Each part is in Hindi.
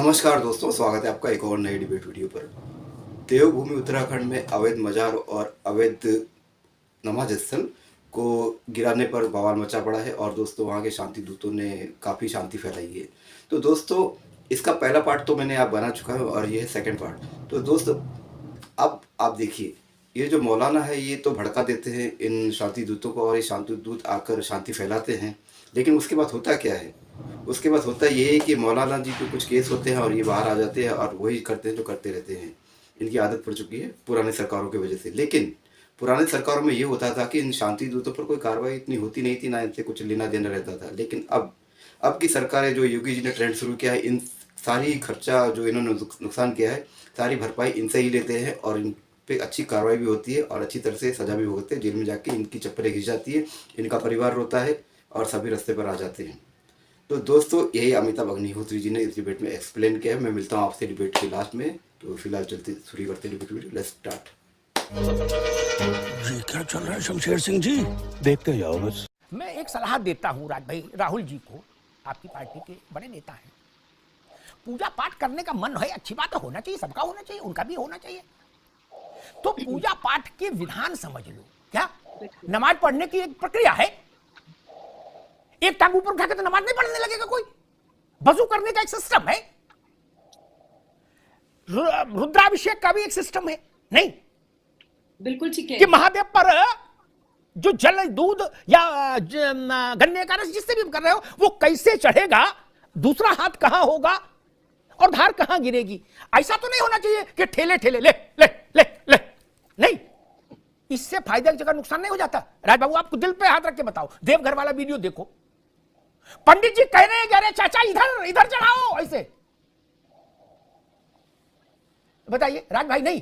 नमस्कार दोस्तों, स्वागत है आपका एक और नई डिबेट वीडियो पर। देवभूमि उत्तराखंड में अवैध मजार और अवैध नमाज स्थल को गिराने पर बवाल मचा पड़ा है और दोस्तों वहाँ के शांति दूतों ने काफ़ी शांति फैलाई है। तो दोस्तों इसका पहला पार्ट तो मैंने आप बना चुका है और ये है सेकंड पार्ट। तो दोस्तों अब आप देखिए, ये जो मौलाना है ये तो भड़का देते हैं इन शांति दूतों को और ये शांति दूत आकर शांति फैलाते हैं, लेकिन उसके बाद होता क्या है? उसके बाद होता ये है कि मौलाना जी के कुछ केस होते हैं और ये बाहर आ जाते हैं और वही करते हैं जो करते रहते हैं। इनकी आदत पड़ चुकी है पुरानी सरकारों की वजह से। लेकिन पुरानी सरकारों में ये होता था कि इन शांति दूतों पर कोई कार्रवाई इतनी होती नहीं थी, ना इनसे कुछ लेना देना रहता था। लेकिन अब की सरकारें, जो योगी जी ने ट्रेंड शुरू किया है, इन सारी खर्चा जो इन्होंने नुकसान किया है सारी भरपाई इनसे ही लेते हैं और इन पे अच्छी कार्रवाई भी होती है और अच्छी तरह से सजा भी भुगतते हैं। जेल में जाके इनकी चप्पलें घिस जाती है, इनका परिवार रोता है और सभी रास्ते पर आ जाते हैं। तो दोस्तों यही अमिताभ अग्निहोत्री जी ने इस डिबेट में एक्सप्लेन किया है। मैं मिलता हूँ आपसे डिबेट के लास्ट में। तो फिलहाल चलते शुरू करते डिबेट वीडियो। Let's start. जी क्या चल रहा है शमशेर सिंह जी? देखते जाओ बस। मैं एक सलाह देता हूं राहुल जी को, आपकी पार्टी के बड़े नेता हैं। पूजा पाठ करने का मन है, अच्छी बात है, होना चाहिए, सबका होना चाहिए, उनका भी होना चाहिए। तो पूजा पाठ के विधान समझ लो। क्या नमाज पढ़ने की एक प्रक्रिया है? एक टांग ऊपर उठा के तो नमाज नहीं पढ़ने लगेगा कोई। वजू करने का एक सिस्टम है, रुद्राभिषेक का भी एक सिस्टम है। नहीं, बिल्कुल ठीक है कि महादेव पर जो जल, दूध या गन्ने का रस जिससे भी कर रहे हो वो कैसे चढ़ेगा, दूसरा हाथ कहां होगा और धार कहां गिरेगी, ऐसा तो नहीं होना चाहिए कि ठेले ठेले ले ले ले ले। नहीं, इससे फायदे की जगह नुकसान नहीं हो जाता। राज बाबू आपको दिल पे हाथ रख के बताओ, देवघर वाला वीडियो देखो, पंडित जी कह रहे हैं अरे चाचा इधर इधर चढ़ाओ, ऐसे बताइए राज भाई। नहीं,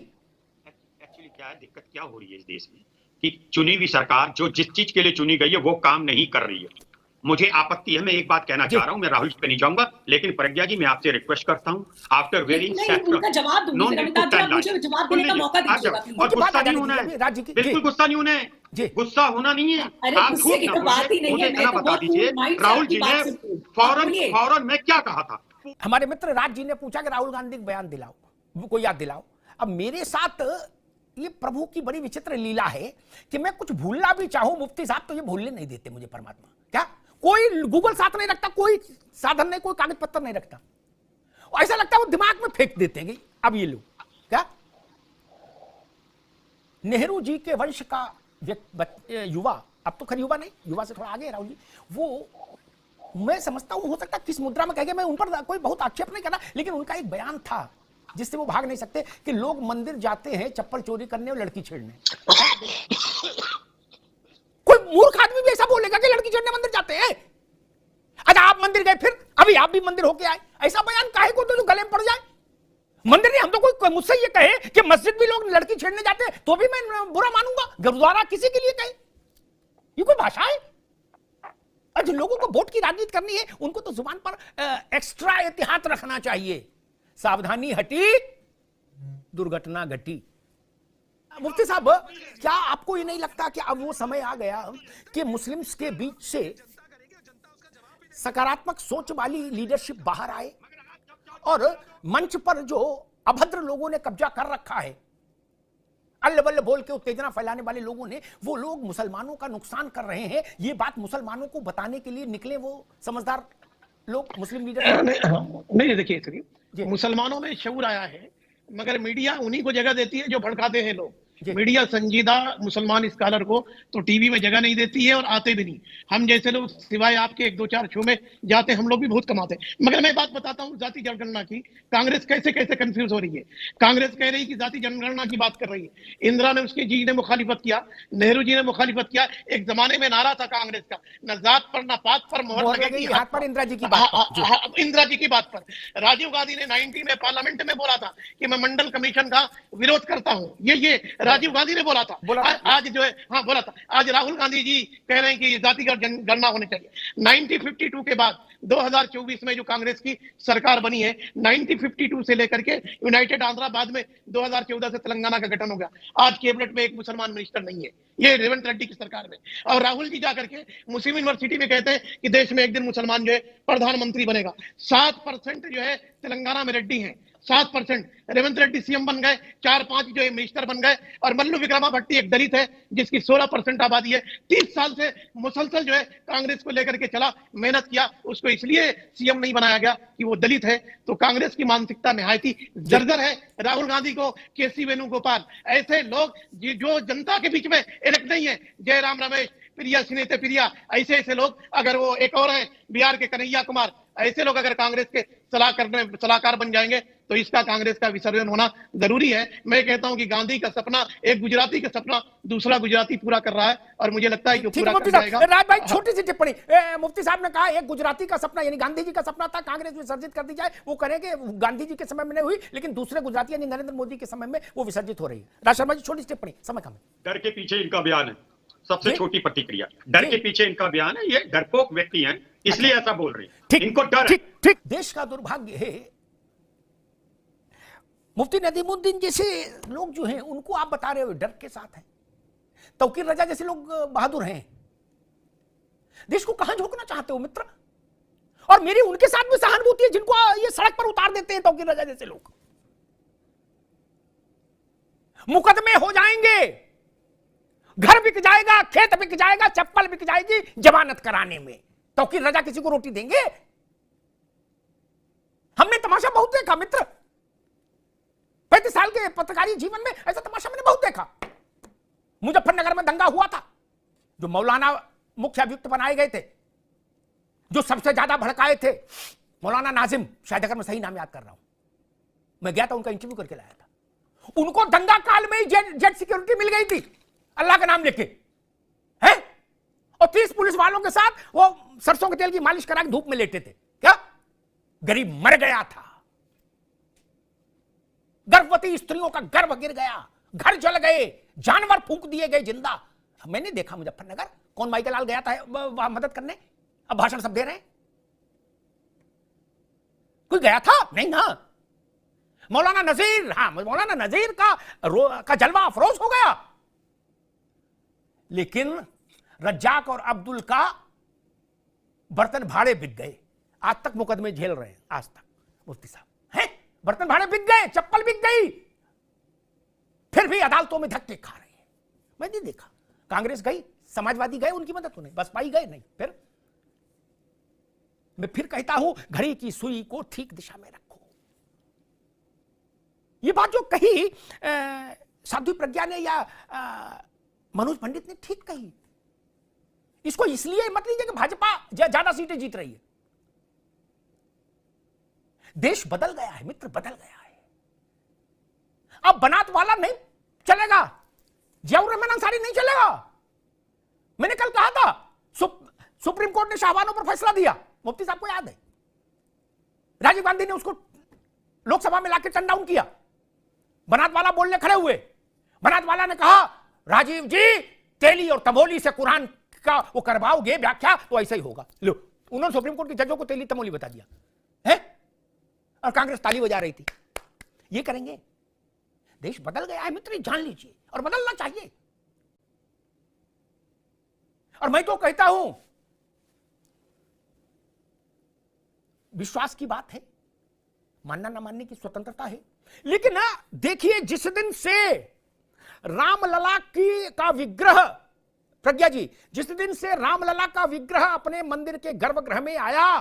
एक्चुअली क्या है, दिक्कत क्या हो रही है इस देश में कि चुनी हुई सरकार जो जिस चीज के लिए चुनी गई है वो काम नहीं कर रही है। मुझे आपत्ति है, मैं एक बात कहना चाह रहा हूं, मैं राहुल जी पे नहीं जाऊंगा, लेकिन प्रज्ञा जी मैं आपसे रिक्वेस्ट करता हूं, आफ्टर वेरी उनका जवाब दूंगी, मुझे जवाब देने का मौका दीजिएगा। और गुस्सा नहीं होना है, बिल्कुल गुस्सा नहीं होना है, गुस्सा होना नहीं है। आप झूठ ना बोलिए, मुझे इतना बता दीजिए राहुल जी ने फौरन में क्या कहा था। हमारे मित्र राज जी ने पूछा कि राहुल गांधी का बयान दिलाओ, को याद दिलाओ। अब मेरे साथ ये प्रभु की बड़ी विचित्र लीला है कि मैं कुछ भूलना भी चाहूं, मुफ्ती साहब तो ये भूलने नहीं देते मुझे परमात्मा। क्या कोई गूगल साथ नहीं रखता, कोई साधन नहीं, कोई कागज पत्तर नहीं रखता, ऐसा लगता है वो दिमाग में फेंक देते हैं। अब ये लोग क्या, नेहरू जी के वंश का युवा, अब तो खैर युवा नहीं, युवा से थोड़ा आगे राहुल जी, वो मैं समझता हूं हो सकता है किस मुद्रा में कह गया, मैं उन पर कोई बहुत आक्षेप नहीं करना, लेकिन उनका एक बयान था जिससे वो भाग नहीं सकते कि लोग मंदिर जाते हैं चप्पल चोरी करने और लड़की छेड़ने। कोई मूर्ख आदमी भी ऐसा बोलेगा कि लड़की छेड़ने मंदिर जाते हैं? अच्छा आप मंदिर गए, फिर अभी आप भी मंदिर होके आए, ऐसा बयान काहे को तो जो गले में पड़ जाए। मंदिर नहीं, हम तो कोई मुझसे ये कहे कि मस्जिद भी लोग लड़की छेड़ने जाते हैं तो भी मैं बुरा मानूंगा, गुरुद्वारा किसी के लिए कहे, ये कोई भाषा है? जो लोगों को वोट की राजनीति करनी है उनको तो जुबान पर एक्स्ट्रा एहतियात रखना चाहिए। सावधानी हटी, दुर्घटना घटी। मुफ्ती साहब, क्या आपको ये नहीं लगता कि अब वो समय आ गया कि मुस्लिम्स के बीच से सकारात्मक सोच वाली लीडरशिप बाहर आए और मंच पर जो अभद्र लोगों ने कब्जा कर रखा है, अल्ल बल्ल बोल के उत्तेजना फैलाने वाले लोगों ने, वो लोग मुसलमानों का नुकसान कर रहे हैं, ये बात मुसलमानों को बताने के लिए निकले वो समझदार लोग, मुस्लिम लीडर। नहीं देखिए, मुसलमानों में शऊर आया है, मगर मीडिया उन्हीं को जगह देती है जो भड़काते हैं लोग। मीडिया संजीदा मुसलमान स्कॉलर को तो टीवी में जगह नहीं देती है और आते भी नहीं। हम जैसे लोग सिवाय आपके एक दो चार शो में जाते, हम लोग भी बहुत कमाते हैं। मगर मैं बात बताता हूँ जाति जनगणना की, कांग्रेस कैसे कैसे कंफ्यूज हो रही है। कांग्रेस कह रही कि जाति जनगणना की बात कर रही है, इंदिरा ने उसकी जी ने मुखालिफत किया, नेहरू जी ने मुखालिफत किया। एक जमाने में नारा था कांग्रेस का, न जात पर न पात पर मोहर लगेगी, हाथ पर इंदिरा जी की बात, इंदिरा जी की बात पर। राजीव गांधी ने 90 में पार्लियामेंट में बोला था कि मैं मंडल कमीशन का विरोध करता हूँ। ये राजीव गांधी ने बोला था। आज जो है, हाँ बोला था। आज राहुल गांधी जी कह रहे हैं कि जातिगत गणना होनी चाहिए। 1952 के बाद 2024 में जो कांग्रेस की सरकार बनी है, 1952 से लेकर के यूनाइटेड आंध्रा, बाद में 2014 से तेलंगाना का गठन हो गया। आज कैबिनेट में एक मुसलमान मिनिस्टर नहीं है, ये रेवंत रेड्डी की सरकार में। और राहुल जी जाकर के मुस्लिम यूनिवर्सिटी में कहते हैं कि देश में एक दिन मुसलमान जो है प्रधानमंत्री बनेगा। 7% जो है तेलंगाना में रेड्डी हैं, 7%। रेवंत रेड्डी सीएम बन गए, 4-5 जो है मिनिस्टर बन गए। और मल्लू विक्रमा भट्टी एक दलित है जिसकी 16% आबादी है। 30 साल से मुसलसल जो है कांग्रेस को लेकर के चला, मेहनत किया, उसको इसलिए सीएम नहीं बनाया गया कि वो दलित है। तो कांग्रेस की मानसिकता निहायत ही जर्जर है। राहुल गांधी को, केसी वेणुगोपाल, ऐसे लोग जो जनता के बीच में इलेक्ट नहीं है, जयराम रमेश, प्रिया सिनेते प्रिया, ऐसे लोग, अगर वो एक और है बिहार के कन्हैया कुमार, ऐसे लोग अगर कांग्रेस के सलाहकार बन जाएंगे तो इसका कांग्रेस का विसर्जन होना जरूरी है। मैं कहता हूं कि गांधी का सपना, एक गुजराती का सपना दूसरा गुजराती पूरा कर रहा है, और मुझे लगता है कि पूरा कर जाएगा। राज भाई, छोटी सी टिप्पणी। मुफ्ती साहब ने कहा एक गुजराती का सपना, यानी गांधी जी का सपना था कांग्रेस विसर्जित कर दी जाए। वो करेंगे, गांधी जी के समय में नहीं हुई, लेकिन दूसरे गुजराती यानी नरेंद्र मोदी के समय में वो विसर्जित हो रही है। राज शर्मा जी, छोटी सी टिप्पणी, समय कम है। डर के पीछे इनका बयान है, सबसे छोटी प्रतिक्रिया। डर के पीछे इनका बयान है, ये डरपोक व्यक्ति हैं, इसलिए ऐसा बोल रहे हैं। इनको डर है। ठीक। देश का दुर्भाग्य है, मुफ्ती नदीमुद्दीन जैसे लोग जो हैं उनको आप बता रहे हो डर के साथ हैं। तौकीर रजा जैसे लोग बहादुर हैं। देश को कहां झोंकना चाहते हो मित्र? और मेरी उनके साथ भी सहानुभूति है जिनको ये सड़क पर उतार देते हैं तौकीर रजा जैसे लोग। मुकदमे हो जाएंगे, घर बिक जाएगा, खेत बिक जाएगा, चप्पल बिक जाएगी जमानत कराने में। तौकीर रजा किसी को रोटी देंगे? हमने तमाशा बहुत देखा मित्र। 35 साल के पत्रकारी जीवन में ऐसा तमाशा मैंने बहुत देखा। मुजफ्फरनगर में दंगा हुआ था, जो मौलाना मुख्य अभियुक्त बनाए गए थे, जो सबसे ज्यादा भड़काए थे मौलाना नाजिम, शायद अगर मैं सही नाम याद कर रहा हूं, मैं गया था उनका इंटरव्यू करके लाया था। उनको दंगा काल में ही जेट सिक्योरिटी मिल गई थी, अल्लाह का नाम लेके है। और 30 पुलिस वालों के साथ वो सरसों के तेल की मालिश करा के धूप में लेटे थे। क्या गरीब मर गया था, गर्भवती स्त्रियों का गर्भ गिर गया, घर जल गए, जानवर फूंक दिए गए जिंदा। मैंने देखा मुजफ्फरनगर, कौन माइकल लाल गया था मदद करने? अब भाषण सब दे रहे हैं। कोई गया था? नहीं ना। मौलाना नजीर, हाँ मौलाना नजीर का जलवा अफरोज हो गया, लेकिन रज्जाक और अब्दुल का बर्तन भाड़े बिक गए। आज तक मुकदमे झेल रहे हैं, आज तक मुफ्ती साहब हैं, बर्तन भाड़े बिक गए, चप्पल बिक गई, फिर भी अदालतों में धक्के खा रहे हैं। मैं नहीं देखा। कांग्रेस गई, समाजवादी गए उनकी मदद होने, बसपा गए नहीं। फिर मैं फिर कहता हूं, घड़ी की सुई को ठीक दिशा में रखो। ये बात जो कही साध्वी प्रज्ञा ने या मनोज पंडित ने ठीक कही। इसको इसलिए मत लीजिए कि भाजपा ज्यादा सीटें जीत रही है। देश बदल गया है मित्र, बदल गया है। अब बनात वाला नहीं चलेगा, जियाउर रहमान अंसारी नहीं चलेगा। मैंने कल कहा था, सुप्रीम कोर्ट ने शाहबानों पर फैसला दिया, मुफ्ती साहब को याद है। राजीव गांधी ने उसको लोकसभा में लाकर टर्न डाउन किया। बनात वाला बोलने खड़े हुए, बनात वाला ने कहा राजीव जी तेली और तमोली से कुरान का वो करवाओगे व्याख्या तो ऐसा ही होगा। लो, उन्होंने सुप्रीम कोर्ट के जजों को तेली तमोली बता दिया है, और कांग्रेस ताली बजा रही थी। ये करेंगे। देश बदल गया है मित्र, जान लीजिए, और बदलना चाहिए। और मैं तो कहता हूं, विश्वास की बात है, मानना ना मानने की स्वतंत्रता है, लेकिन ना देखिए, जिस दिन से रामलला का विग्रह, प्रज्ञा जी, जिस दिन से रामलला का विग्रह अपने मंदिर के गर्भगृह में आया,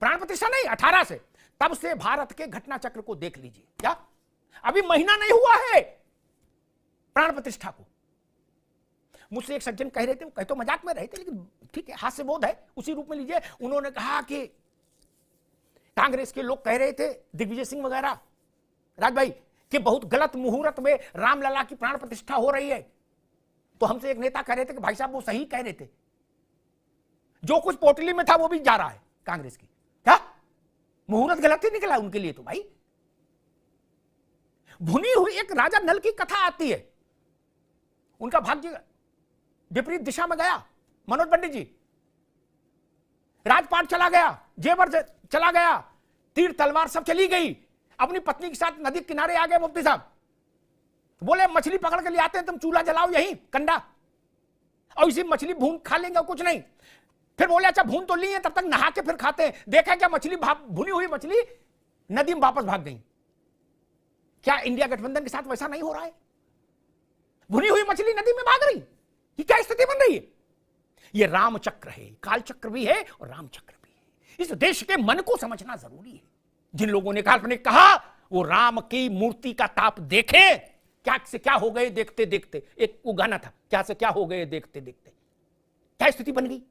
प्राण प्रतिष्ठा नहीं 18 से, तब से भारत के घटना चक्र को देख लीजिए। क्या अभी महीना नहीं हुआ है प्राण प्रतिष्ठा को? मुझसे एक सज्जन कह रहे थे, वो कह तो मजाक में रहे थे, लेकिन ठीक है, हास्य बोध है, उसी रूप में लीजिए। उन्होंने कहा कि कांग्रेस के लोग कह रहे थे, दिग्विजय सिंह वगैरह, राज भाई, कि बहुत गलत मुहूर्त में रामलला की प्राण प्रतिष्ठा हो रही है। तो हमसे एक नेता कह रहे थे कि भाई साहब वो सही कह रहे थे, जो कुछ पोटली में था वो भी जा रहा है कांग्रेस की। क्या मुहूर्त गलत ही निकला उनके लिए? तो भाई, भुनी हुई एक राजा नल की कथा आती है, उनका भाग्य विपरीत दिशा में गया। मनोज पंडित जी, राजपाट चला गया, जेवर चला गया, तीर तलवार सब चली गई, अपनी पत्नी के साथ नदी किनारे आ गए मुफ्ती साहब। बोले मछली पकड़ के ले आते हैं, तुम चूल्हा जलाओ यहीं कंडा, और इसी मछली भून खा लेंगे और कुछ नहीं। फिर बोले अच्छा भून तो ली है, तब तक नहा के फिर खाते हैं। देखा क्या मछली भुनी हुई मछली नदी में वापस भाग गई। क्या इंडिया गठबंधन के साथ वैसा नहीं हो रहा है? भुनी हुई मछली नदी में भाग रही, ये क्या स्थिति बन रही है? ये रामचक्र है, कालचक्र भी है और रामचक्र भी है। इस देश के मन को समझना जरूरी है। जिन लोगों ने काल्पनिक कहा वो राम की मूर्ति का ताप देखे, क्या से क्या हो गए देखते देखते। एक वो गाना था, क्या से क्या हो गए देखते देखते, क्या स्थिति बन गई।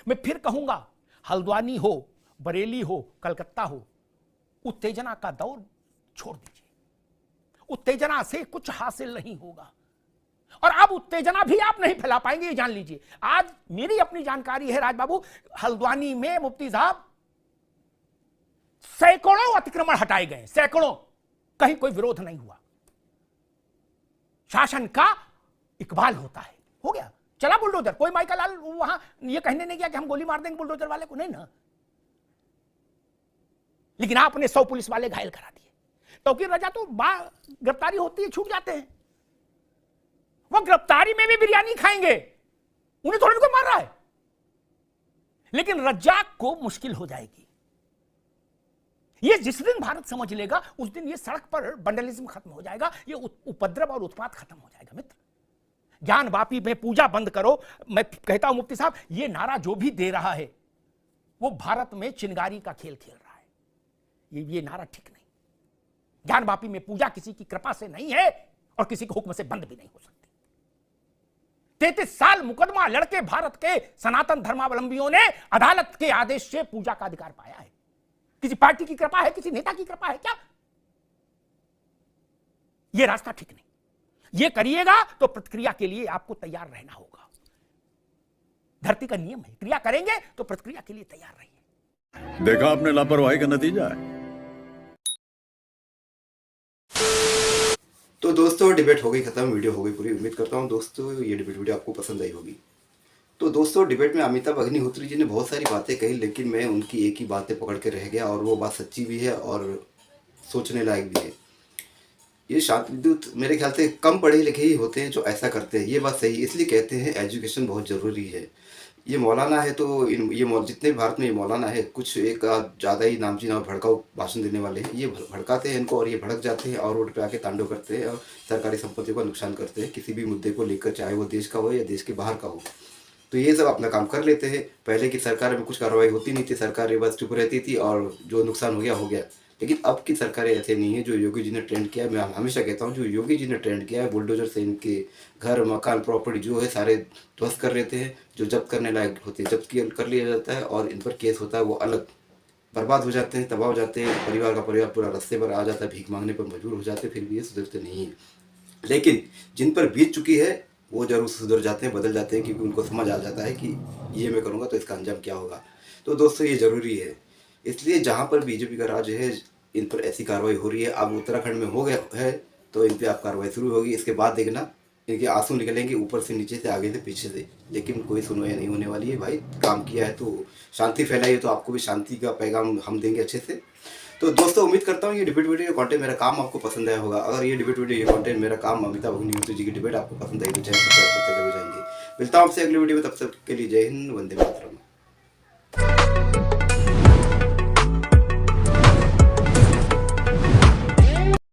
मैं फिर कहूंगा, हल्द्वानी हो, बरेली हो, कलकत्ता हो, उत्तेजना का दौर छोड़ दीजिए। उत्तेजना से कुछ हासिल नहीं होगा, और अब उत्तेजना भी आप नहीं फैला पाएंगे, ये जान लीजिए। आज मेरी अपनी जानकारी है राजबाबू, हल्द्वानी में मुफ्ती साहब सैकड़ों अतिक्रमण हटाए गए, सैकड़ों, कहीं कोई विरोध नहीं हुआ। शासन का इकबाल होता है, हो गया, चला बुलडोजर। कोई माइका लाल वहां ये कहने नहीं गया कि हम गोली मार देंगे बुलडोजर वाले को, नहीं ना। लेकिन आपने 100 पुलिस वाले घायल करा दिए। तौकीर रजा तो गिरफ्तारी होती है, छूट जाते हैं, वो गिरफ्तारी में भी बिरयानी खाएंगे, उन्हें थोड़ी कोई मार रहा है। लेकिन रज्जाक को मुश्किल हो जाएगी। ये जिस दिन भारत समझ लेगा उस दिन ये सड़क पर बंडलिज्म खत्म हो जाएगा, ये उपद्रव और उत्पात खत्म हो जाएगा। मित्र, ज्ञान वापी में पूजा बंद करो। मैं कहता हूं मुफ्ती साहब, ये नारा जो भी दे रहा है वो भारत में चिंगारी का खेल खेल रहा है। ये नारा ठीक नहीं। ज्ञान वापी में पूजा किसी की कृपा से नहीं है और किसी के हुक्म से बंद भी नहीं हो सकती। 33 साल मुकदमा लड़के भारत के सनातन धर्मावलंबियों ने अदालत के आदेश से पूजा का अधिकार पाया है। किसी पार्टी की कृपा है, किसी नेता की कृपा है क्या? यह रास्ता ठीक नहीं। यह करिएगा तो प्रतिक्रिया के लिए आपको तैयार रहना होगा। धरती का नियम है, क्रिया करेंगे तो प्रतिक्रिया के लिए तैयार रहिए। देखा आपने लापरवाही का नतीजा है। तो दोस्तों डिबेट हो गई खत्म, वीडियो हो गई पूरी। उम्मीद करता हूँ दोस्तों ये डिबेट वीडियो आपको पसंद आई होगी। तो दोस्तों डिबेट में अमिताभ अग्निहोत्री जी ने बहुत सारी बातें कही, लेकिन मैं उनकी एक ही बातें पकड़ के रह गया, और वो बात सच्ची भी है और सोचने लायक भी है। ये शांत विद्युत मेरे ख्याल से कम पढ़े लिखे ही होते हैं जो ऐसा करते हैं। ये बात सही, इसलिए कहते हैं एजुकेशन बहुत ज़रूरी है। ये मौलाना है तो ये जितने भारत में ये मौलाना है, कुछ एक ज़्यादा ही नामचीन और भड़काऊ भाषण देने वाले हैं। ये भड़काते हैं इनको और ये भड़क जाते हैं और रोड पे आके तांडव करते हैं और सरकारी संपत्तियों का नुकसान करते हैं, किसी भी मुद्दे को लेकर, चाहे वो देश का हो या देश के बाहर का हो। तो ये सब अपना काम कर लेते हैं। पहले की सरकार में कुछ कार्रवाई होती नहीं थी, सरकारें बस चुप रहती थी और जो नुकसान हो गया। लेकिन अब की सरकारें ऐसे नहीं है। जो योगी जी ने ट्रेंड किया है, मैं हमेशा कहता हूँ, जो योगी जी ने ट्रेंड किया है, बुलडोजर से इनके घर मकान प्रॉपर्टी जो है सारे ध्वस्त कर लेते हैं। जो जब्त करने लायक होते हैं जब्त कर लिया जाता है और इन पर केस होता है, वो अलग बर्बाद हो जाते हैं, तबाह हो जाते हैं। परिवार का परिवार पूरा रास्ते पर आ जाता है, भीख मांगने पर मजबूर हो जाते हैं, फिर भी ये सुधरते नहीं हैं। लेकिन जिन पर बीत चुकी है वो जरूर सुधर जाते हैं, बदल जाते हैं, क्योंकि उनको समझ आ जाता है कि ये मैं करूँगा तो इसका अंजाम क्या होगा। तो दोस्तों ये ज़रूरी है। इसलिए जहाँ पर बीजेपी का राज है, इन पर ऐसी कार्रवाई हो रही है। अब उत्तराखंड में हो गया है तो इन पर आप कार्रवाई शुरू होगी। इसके बाद देखना इनके आंसू निकलेंगे, ऊपर से नीचे से, आगे से पीछे से, लेकिन कोई सुनवाई नहीं होने वाली है। भाई काम किया है तो शांति फैलाई, तो आपको भी शांति का पैगाम हम देंगे अच्छे से। तो दोस्तों उम्मीद करता हूँ ये डिबेट वीडियो कंटेंट मेरा काम आपको पसंद आया होगा। अगर ये डिबेट वीडियो ये कंटेंट मेरा काम अमिताभ अग्निहोत्री जी की डिबेट आपको पसंद आई तो चैनल सब्सक्राइब करते जरूर जाएंगे। मिलता हूँ आपसे अगली वीडियो में, तब तक के लिए जय हिंद, वंदे मातरम।